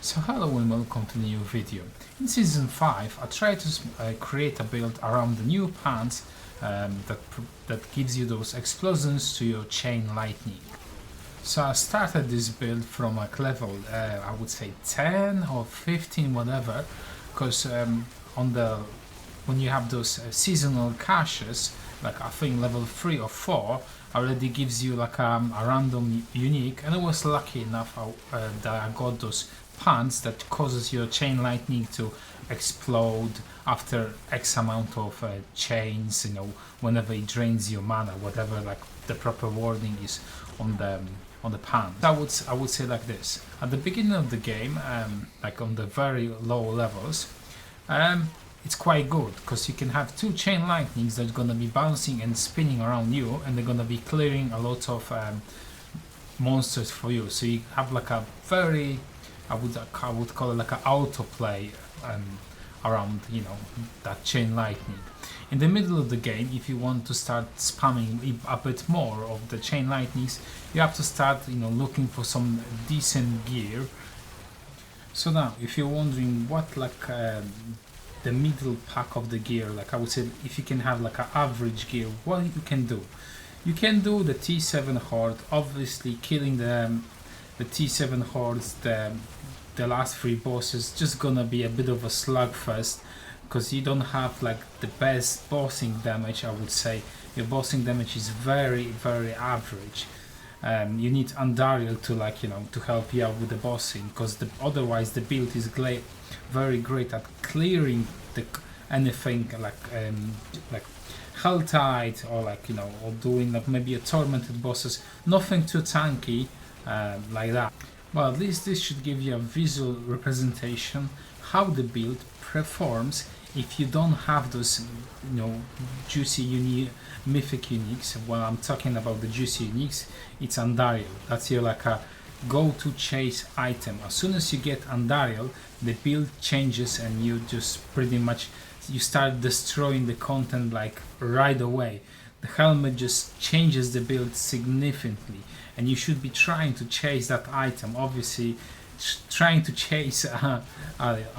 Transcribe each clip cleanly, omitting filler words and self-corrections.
So hello and welcome to the new video. In season 5 I tried to create a build around the new pants that gives you those explosions to your chain lightning. So I started this build from like level I would say 10 or 15 whatever, because when you have those seasonal caches, like I think level 3 or 4 already gives you like a random unique, and I was lucky enough that I got those pants that causes your chain lightning to explode after X amount of chains, you know, whenever it drains your mana, whatever like the proper wording is on the pants. I would say like this: at the beginning of the game, like on the very low levels, it's quite good because you can have two chain lightnings that's gonna be bouncing and spinning around you, and they're gonna be clearing a lot of monsters for you. So you have like a very, I would call it like an autoplay around, you know, that chain lightning. In the middle of the game, if you want to start spamming a bit more of the chain lightnings, you have to start, you know, looking for some decent gear. So now, if you're wondering what like the middle pack of the gear, like I would say, if you can have like an average gear, what you can do? You can do the T7 Horde, obviously killing the T7 Hordes, the last three bosses, just gonna be a bit of a slugfest because you don't have like the best bossing damage. I would say your bossing damage is very average. You need Andariel to, like, you know, to help you out with the bossing, because otherwise the build is very great at clearing anything like Helltide, or like, you know, or doing like maybe a tormented bosses. Nothing too tanky like that. Well, at least this should give you a visual representation how the build performs if you don't have those, you know, juicy mythic uniques. When I'm talking about the juicy uniques, it's Andariel. That's your like a go-to chase item. As soon as you get Andariel, the build changes and you just pretty much you start destroying the content like right away. The helmet just changes the build significantly, and you should be trying to chase that item. Obviously, trying to chase a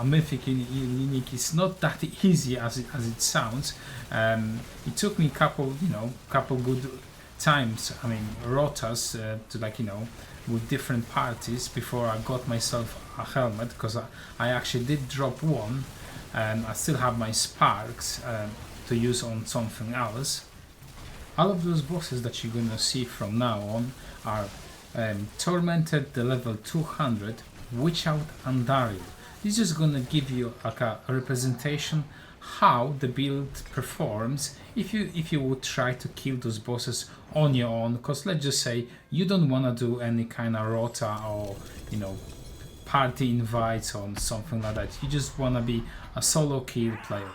mythic unique is not that easy as it sounds. It took me couple good times, I mean rotas, to, like, you know, with different parties before I got myself a helmet, because I actually did drop one, and I still have my sparks to use on something else. All of those bosses that you're gonna see from now on are Tormented the level 200 without Andariel. This is gonna give you like a representation how the build performs if you would try to kill those bosses on your own, because let's just say you don't wanna do any kind of rota or, you know, party invites or something like that. You just wanna be a solo kill player.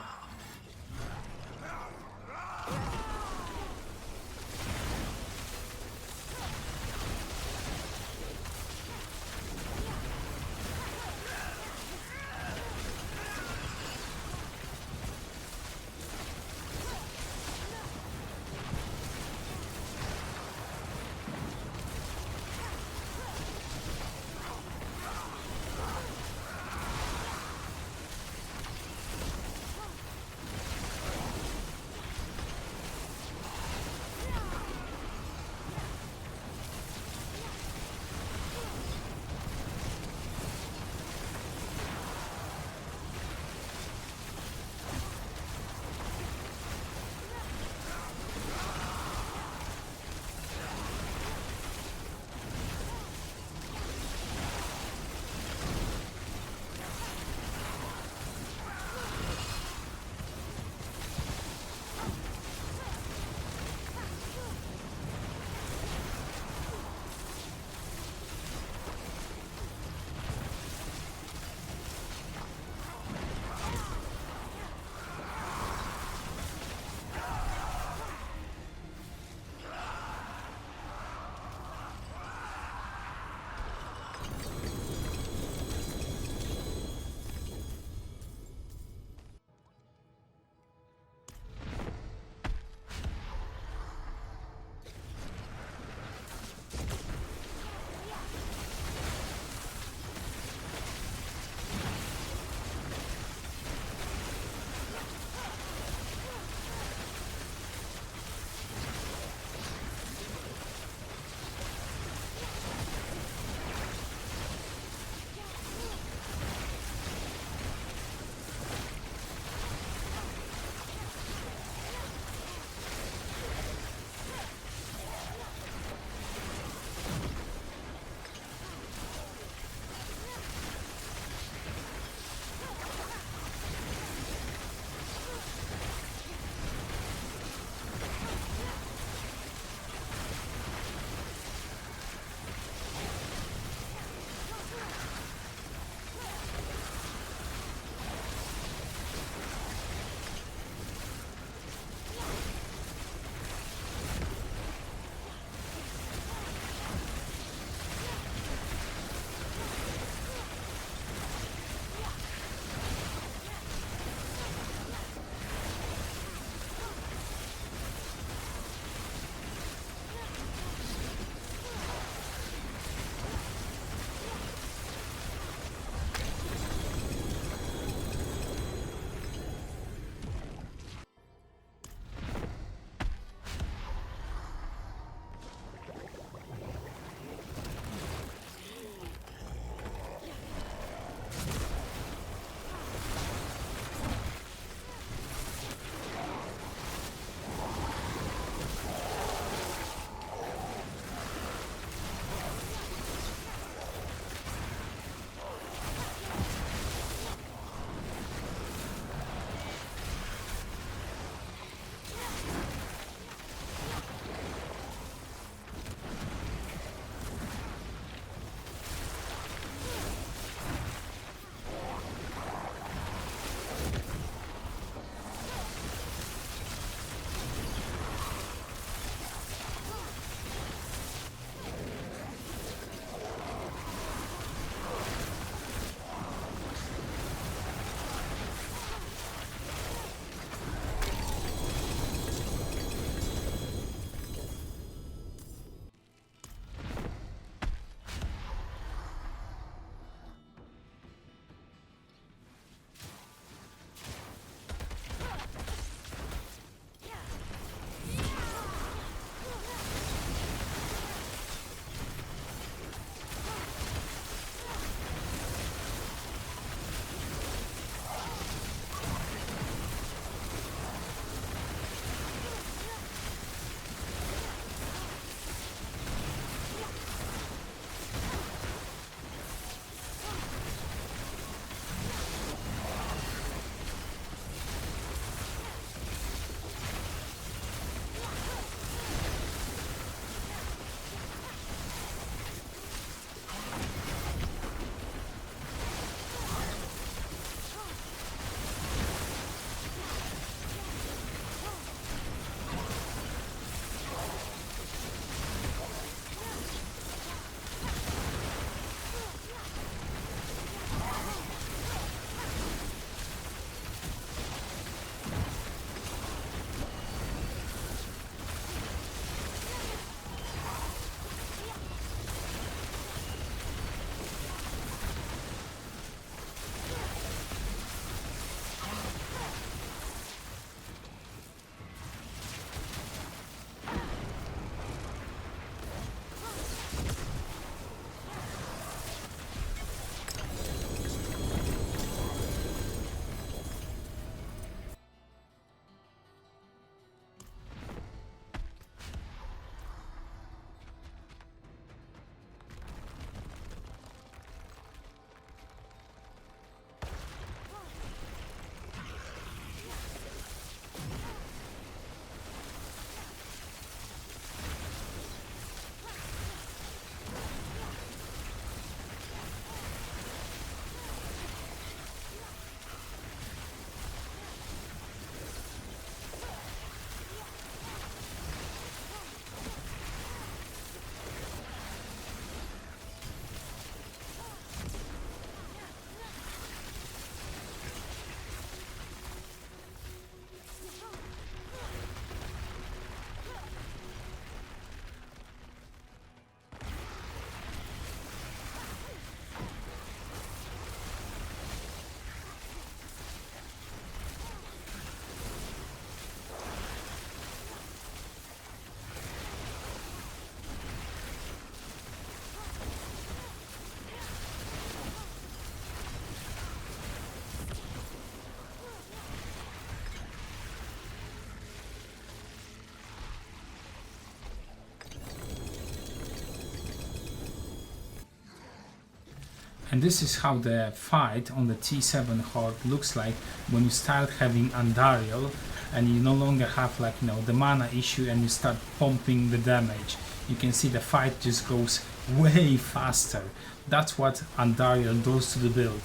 And this is how the fight on the T7 Horde looks like when you start having Andariel and you no longer have like, you know, the mana issue and you start pumping the damage. You can see the fight just goes way faster. That's what Andariel does to the build.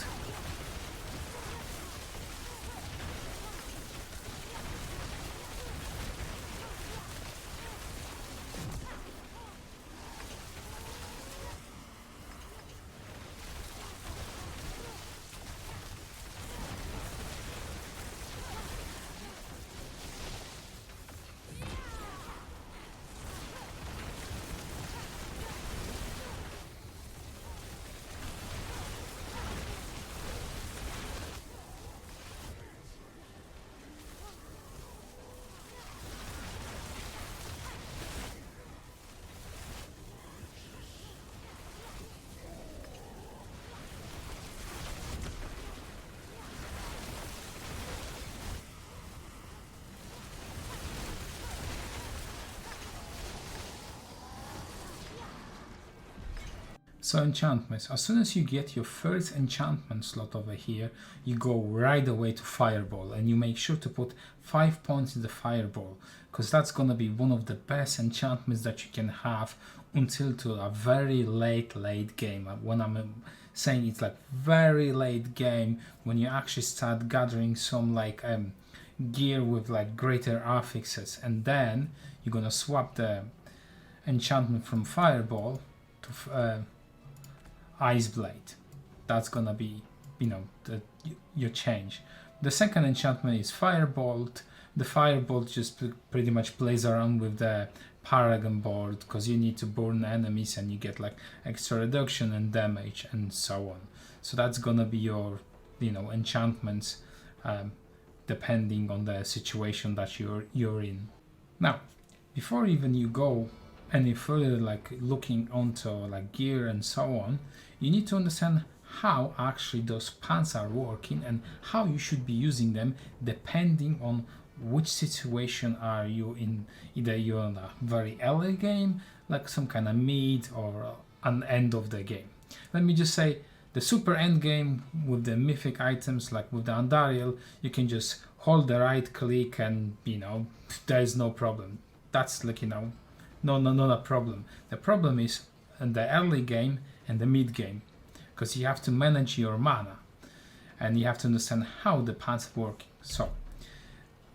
So enchantments, as soon as you get your first enchantment slot over here, you go right away to Fireball and you make sure to put 5 points in the Fireball, because that's gonna be one of the best enchantments that you can have until to a very late game. When I'm saying it's like very late game, when you actually start gathering some like gear with like greater affixes, and then you're gonna swap the enchantment from Fireball to Ice Blade. That's gonna be, you know, your change. The second enchantment is Firebolt. The Firebolt just pretty much plays around with the Paragon board, because you need to burn enemies and you get like extra reduction and damage and so on. So that's gonna be your, you know, enchantments depending on the situation that you're in. Now, before even you go any further, like looking onto like gear and so on, you need to understand how actually those pants are working and how you should be using them depending on which situation are you in. Either you're in a very early game, like some kind of mid, or an end of the game. Let me just say, the super end game with the mythic items like with the Andariel, you can just hold the right click and, you know, there is no problem. That's like, you know, not a problem. The problem is in the early game and the mid game, because you have to manage your mana and you have to understand how the paths work. So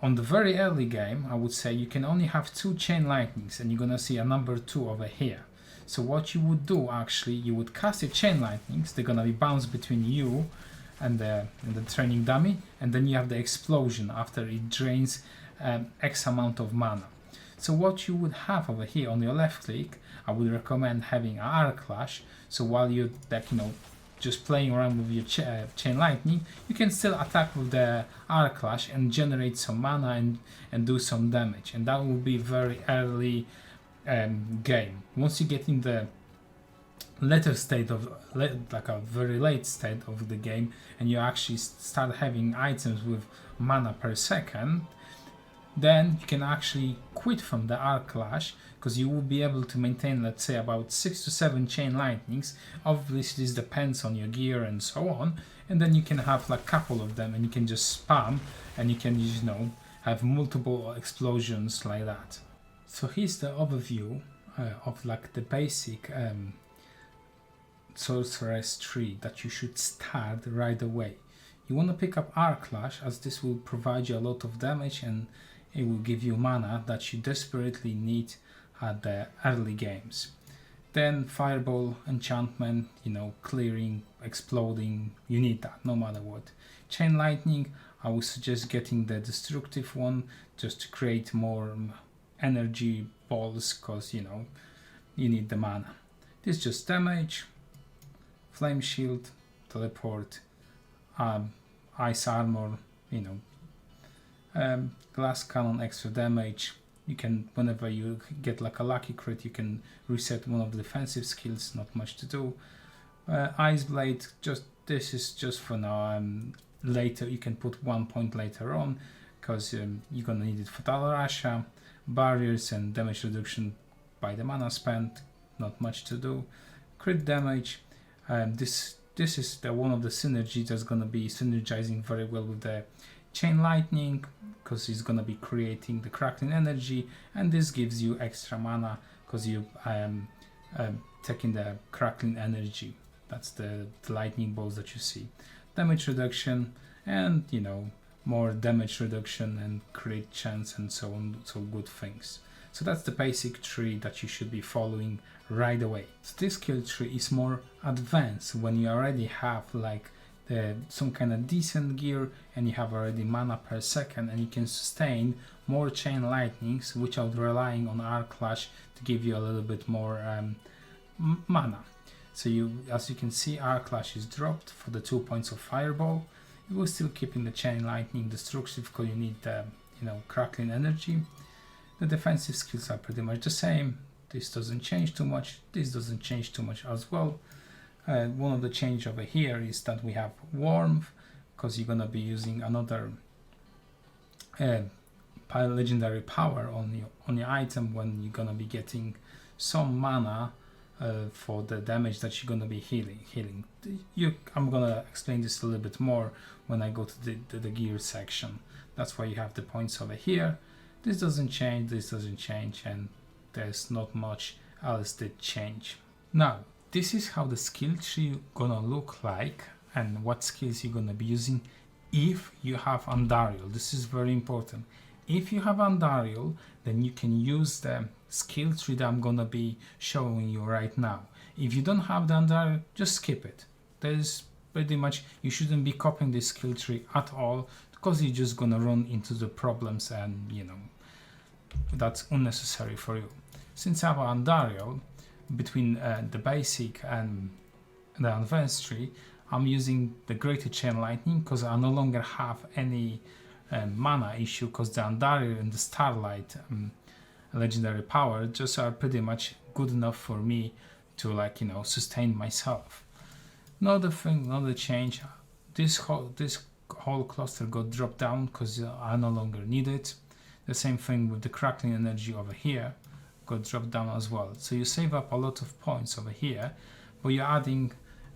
on the very early game, I would say you can only have 2 chain lightnings, and you're gonna see a number 2 over here. So what you would do, actually, you would cast your chain lightnings. They're gonna be bounced between you and the training dummy, and then you have the explosion after it drains X amount of mana. So what you would have over here on your left click, I would recommend having an Arc Clash. So while you're like, you know, just playing around with your chain lightning, you can still attack with the Arc Clash and generate some mana and do some damage. And that will be very early game. Once you get in the later state of like a very late state of the game, and you actually start having items with mana per second, then you can actually quit from the Arc Clash, because you will be able to maintain, let's say, about 6 to 7 chain lightnings. Obviously this depends on your gear and so on, and then you can have like a couple of them and you can just spam and you can, you know, have multiple explosions like that. So here's the overview of like the basic Sorcerer's tree that you should start right away. You want to pick up Arc Clash, as this will provide you a lot of damage and it will give you mana that you desperately need at the early games. Then Fireball enchantment, you know, clearing, exploding, you need that no matter what. Chain Lightning, I would suggest getting the destructive one just to create more energy balls, because, you know, you need the mana. This is just damage, Flame Shield, Teleport, Ice Armor, you know, Glass Cannon, extra damage. You can, whenever you get like a lucky crit, you can reset one of the defensive skills, not much to do. Ice Blade, just this is just for now. Later you can put 1 point later on, because you're gonna need it for Talrasha. Barriers and damage reduction by the mana spent, not much to do. Crit damage, this this is the one of the synergies that's going to be synergizing very well with the chain lightning, because it's going to be creating the crackling energy, and this gives you extra mana because you taking the crackling energy. That's the lightning bolts that you see. Damage reduction, and you know, more damage reduction and create chance and so on, so good things. So that's the basic tree that you should be following right away. So this skill tree is more advanced when you already have like some kind of decent gear and you have already mana per second, and you can sustain more chain lightnings without relying on arc clash to give you a little bit more mana. So you, as you can see, arc clash is dropped for the 2 points of fireball. You will still keeping the chain lightning destructive because you need the, you know, crackling energy. The defensive skills are pretty much the same. This doesn't change too much. This doesn't change too much as well. One of the change over here is that we have warmth, because you're gonna be using another legendary power on your item when you're gonna be getting some mana for the damage that you're gonna be healing. I'm gonna explain this a little bit more when I go to the gear section. That's why you have the points over here. This doesn't change, this doesn't change, and there's not much else that change. Now, this is how the skill tree gonna look like and what skills you're gonna be using if you have Andariel. This is very important. If you have Andariel, then you can use the skill tree that I'm gonna be showing you right now. If you don't have the Andariel, just skip it. There's pretty much, you shouldn't be copying this skill tree at all, because you're just gonna run into the problems, and you know, that's unnecessary for you. Since I have Andariel, between the basic and the advanced tree, I'm using the greater chain lightning because I no longer have any mana issue, because the Andariel and the starlight legendary power just are pretty much good enough for me to, like, you know, sustain myself. Another thing, another change, this whole cluster got dropped down because I no longer need it. The same thing with the crackling energy over here got dropped down as well. So you save up a lot of points over here, but you're adding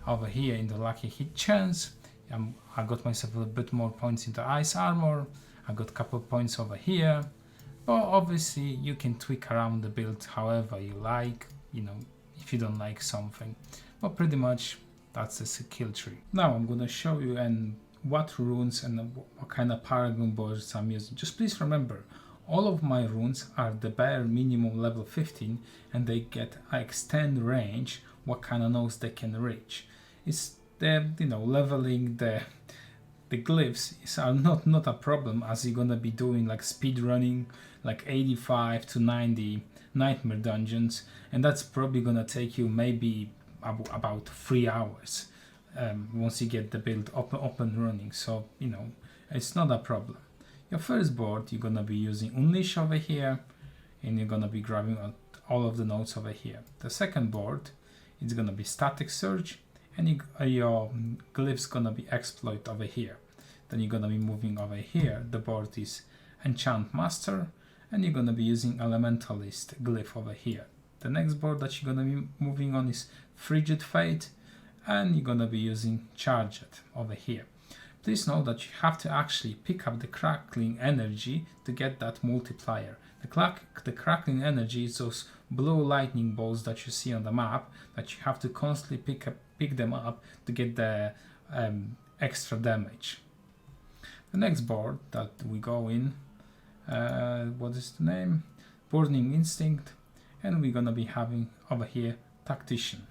over here in the lucky hit chance. I got myself a bit more points into ice armor. I got a couple points over here, but obviously you can tweak around the build however you like, you know, if you don't like something. But pretty much that's the skill tree. Now I'm gonna show you what runes and what kind of paragon boards I'm using. Just please remember, all of my runes are the bare minimum level 15, and they get extend range what kind of nodes they can reach. It's the, you know, leveling the glyphs are not a problem, as you're gonna be doing like speed running like 85 to 90 nightmare dungeons, and that's probably gonna take you maybe about 3 hours once you get the build up and running. So you know, it's not a problem. Your first board, you're gonna be using Unleash over here, and you're gonna be grabbing all of the nodes over here. The second board, it's gonna be Static Surge, and your glyph's gonna be Exploit over here. Then you're gonna be moving over here. The board is Enchant Master, and you're gonna be using Elementalist glyph over here. The next board that you're gonna be moving on is Frigid Fate, and you're gonna be using Charged over here. Please know that you have to actually pick up the crackling energy to get that multiplier. The crackling energy is those blue lightning bolts that you see on the map that you have to constantly pick them up to get the extra damage. The next board that we go in, what is the name? Burning Instinct, and we're gonna be having over here Tactician.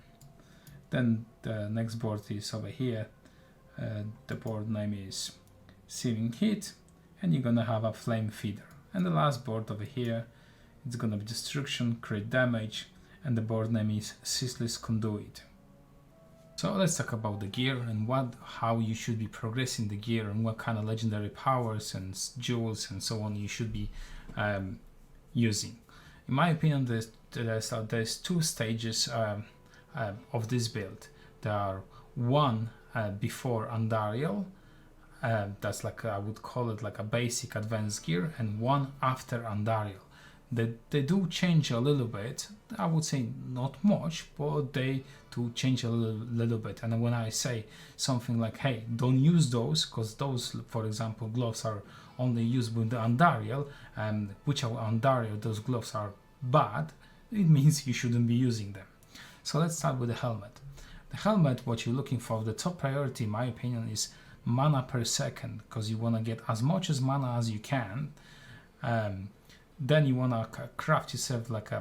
Then the next board is over here. The board name is Searing Heat, and you're gonna have a Flame Feeder. And the last board over here, it's gonna be Destruction, Crit Damage, and the board name is Ceaseless Conduit. So let's talk about the gear and how you should be progressing the gear, and what kind of legendary powers and jewels and so on you should be using. In my opinion, there's 2 stages of this build. There are one before Andariel, that's like I would call it like a basic advanced gear, and one after Andariel. They do change a little bit. I would say not much, but they do change a little bit. And when I say something like, hey, don't use those, because those, for example, gloves are only used with the Andariel, and which are Andariel, those gloves are bad, it means you shouldn't be using them. So let's start with the helmet. The helmet, what you're looking for, the top priority in my opinion is mana per second, because you want to get as much as mana as you can. Then you want to craft yourself like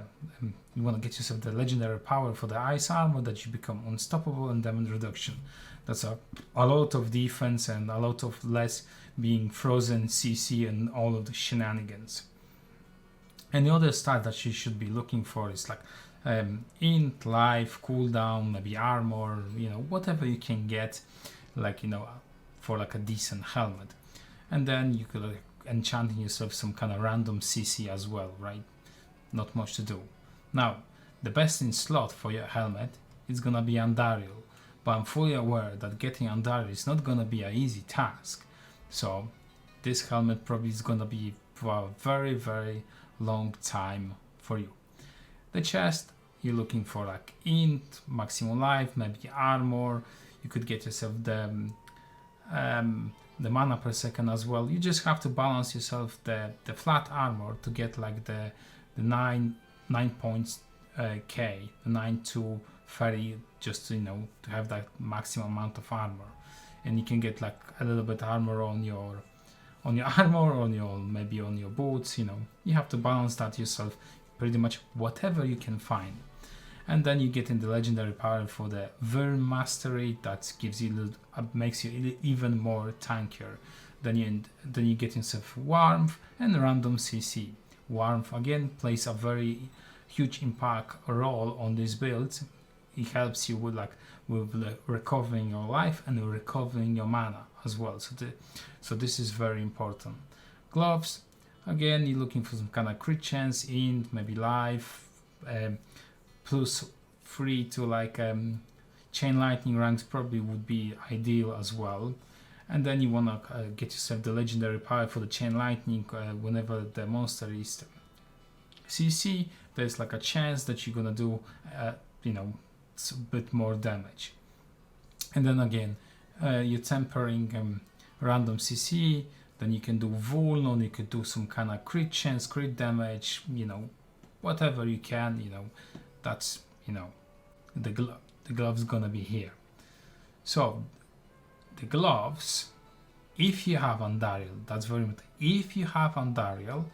you want to get yourself the legendary power for the ice armor, that you become unstoppable and damage reduction. That's a lot of defense and a lot of less being frozen, CC, and all of the shenanigans. And the other stat that you should be looking for is like int, life, cooldown, maybe armor, whatever you can get, like, for like a decent helmet. And then you could enchanting yourself some kind of random CC as well, right? Not much to do. Now, the best in slot for your helmet is gonna be Andariel, but I'm fully aware that getting Andariel is not gonna be an easy task. So this helmet probably is gonna be for a very, very long time for you. The chest, you're looking for like int, maximum life, maybe armor. You could get yourself the mana per second as well. You just have to balance yourself the flat armor to get like the 9 points K, the 9 to 30, just to have that maximum amount of armor. And you can get like a little bit armor on your armor, maybe on your boots. You have to balance that yourself, pretty much whatever you can find. And then you get in the legendary power for the Vir Mastery, that gives you makes you even more tankier. Then you get yourself Warmth and random CC. Warmth again plays a very huge impact role on this build. It helps you with recovering your life and recovering your mana as well. So this is very important. Gloves, again, you're looking for some kind of crit chance, int, maybe life, plus 3 to chain lightning ranks probably would be ideal as well. And then you want to get yourself the legendary power for the chain lightning. Whenever the monster is CC, there's like a chance that you're gonna do a bit more damage. And then again, you're tempering random CC, then you can do vuln, or you could do some kind of crit chance, crit damage, whatever you can. That's the gloves gonna be here. So the gloves, if you have Andariel, that's very important. If you have Andariel,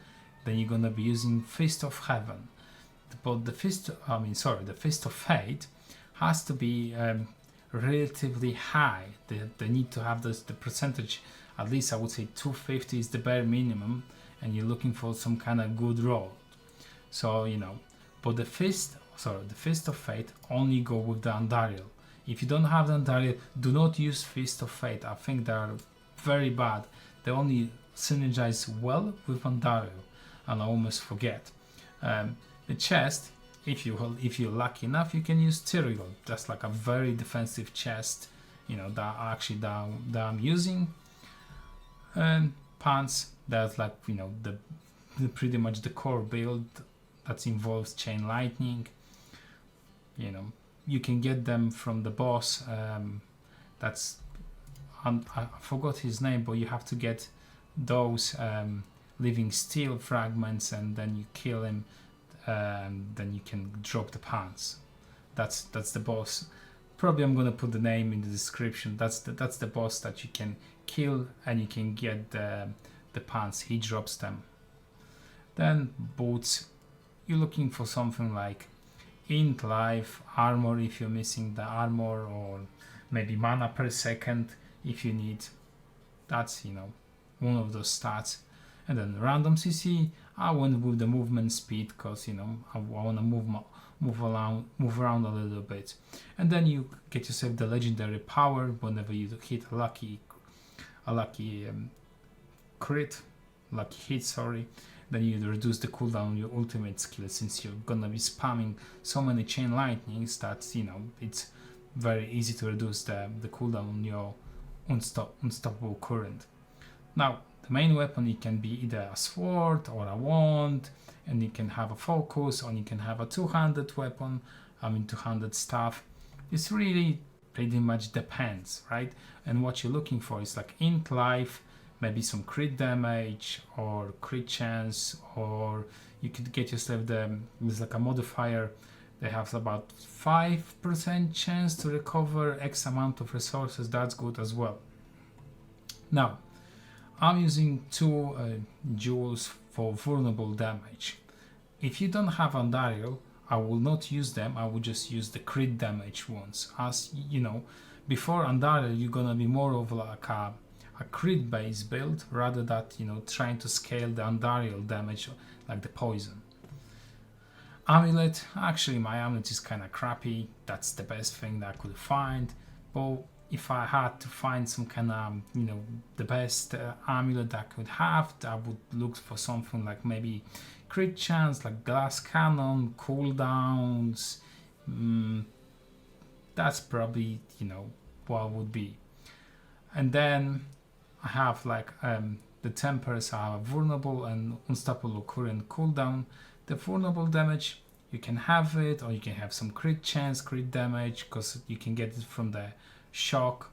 then you're gonna be using Fist of Heaven. But the Fist of Fate has to be relatively high. They need to have the percentage, at least I would say 250 is the bare minimum, and you're looking for some kind of good roll. So but the Fist of Fate only go with the Andariel. If you don't have the Andariel, do not use Fist of Fate. I think they are very bad. They only synergize well with Andariel, and I almost forget. The chest, if you're lucky enough, you can use Duriel. That's like a very defensive chest, that I'm using. Pants, that's like the pretty much the core build that involves chain lightning. You can get them from the boss. I forgot his name, but you have to get those living steel fragments, and then you kill him. Then you can drop the pants. That's the boss. Probably I'm gonna put the name in the description. That's the boss that you can kill, and you can get the pants. He drops them. Then boots. You're looking for something like int, life, armor if you're missing the armor, or maybe mana per second if you need. That's one of those stats. And then random CC, I went with the movement speed because I want to move around a little bit. And then you get yourself the legendary power whenever you hit a lucky hit, then you reduce the cooldown on your ultimate skill, since you're gonna be spamming so many chain lightnings that it's very easy to reduce the cooldown on your unstoppable current. Now The main weapon, it can be either a sword or a wand, and you can have a focus, or you can have a two-handed weapon, two-handed staff. This really pretty much depends, right? And what you're looking for is like int life, maybe some crit damage or crit chance, or you could get yourself there's like a modifier that has about 5% chance to recover X amount of resources. That's good as well. Now, I'm using two jewels for vulnerable damage. If you don't have Andariel, I will not use them. I will just use the crit damage ones. As you know, before Andariel, you're gonna be more of like a crit based build rather than trying to scale the Andariel damage like the poison. Amulet, actually my amulet is kind of crappy. That's the best thing that I could find. But if I had to find some kind of the best amulet that I could have, I would look for something like maybe crit chance, like glass cannon, cooldowns. That's probably what would be. And then I have like the tempers are vulnerable and unstoppable current cooldown. The vulnerable damage, you can have it, or you can have some crit chance, crit damage, because you can get it from the shock,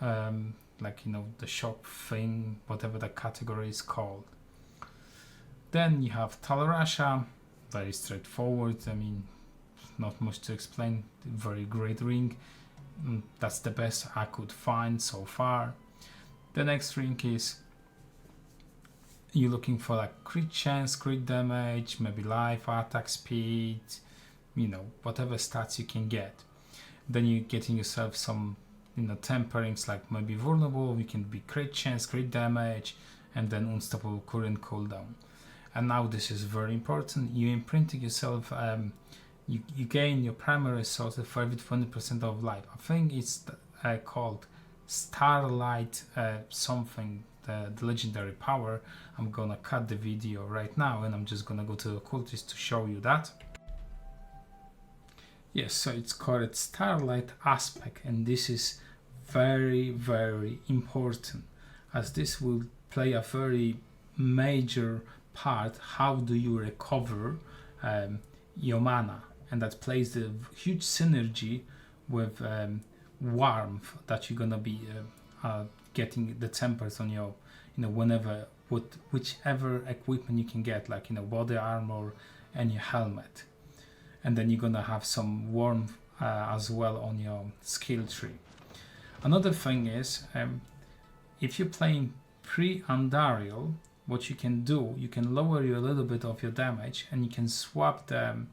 the shock thing, whatever the category is called. Then you have Talrasha, very straightforward. Not much to explain. Very great ring. That's the best I could find so far. The next ring is you're looking for like crit chance, crit damage, maybe life, attack speed, whatever stats you can get. Then you're getting yourself some temperings, like maybe vulnerable, you can be crit chance, crit damage, and then unstoppable current cooldown. And now this is very important, you imprinting yourself, you gain your primary resources for every 20% of life. I think it's called Starlight something, the legendary power. I'm gonna cut the video right now and I'm just gonna go to the occultist to show you that. Yes, so it's called Starlight Aspect, and this is very, very important, as this will play a very major part. How do you recover your mana? And that plays a huge synergy with warmth that you're gonna be getting the tempers on your, whenever, with whichever equipment you can get, like body armor and your helmet. And then you're gonna have some warmth as well on your skill tree. Another thing is, if you're playing pre-Andariel, what you can do, you can lower a little bit of your damage, and you can swap the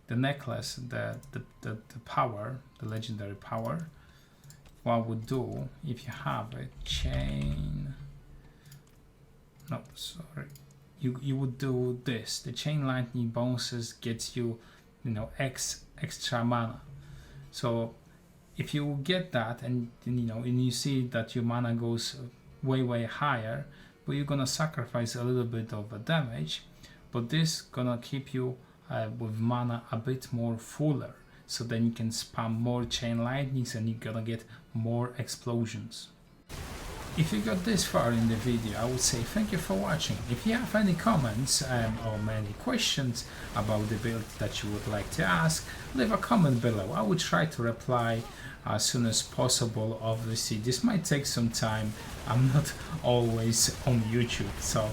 necklace, the power, the legendary power. What I would do, if you have a chain, you would do this. The chain lightning bonuses gets you extra mana. So if you get that, and you see that your mana goes way higher, but you're gonna sacrifice a little bit of a damage, but this gonna keep you with mana a bit more fuller, so then you can spam more chain lightnings and you're gonna get more explosions. If you got this far in the video, I would say thank you for watching. If you have any comments or any questions about the build that you would like to ask, leave a comment below. I will try to reply as soon as possible. Obviously this might take some time. I'm not always on YouTube, so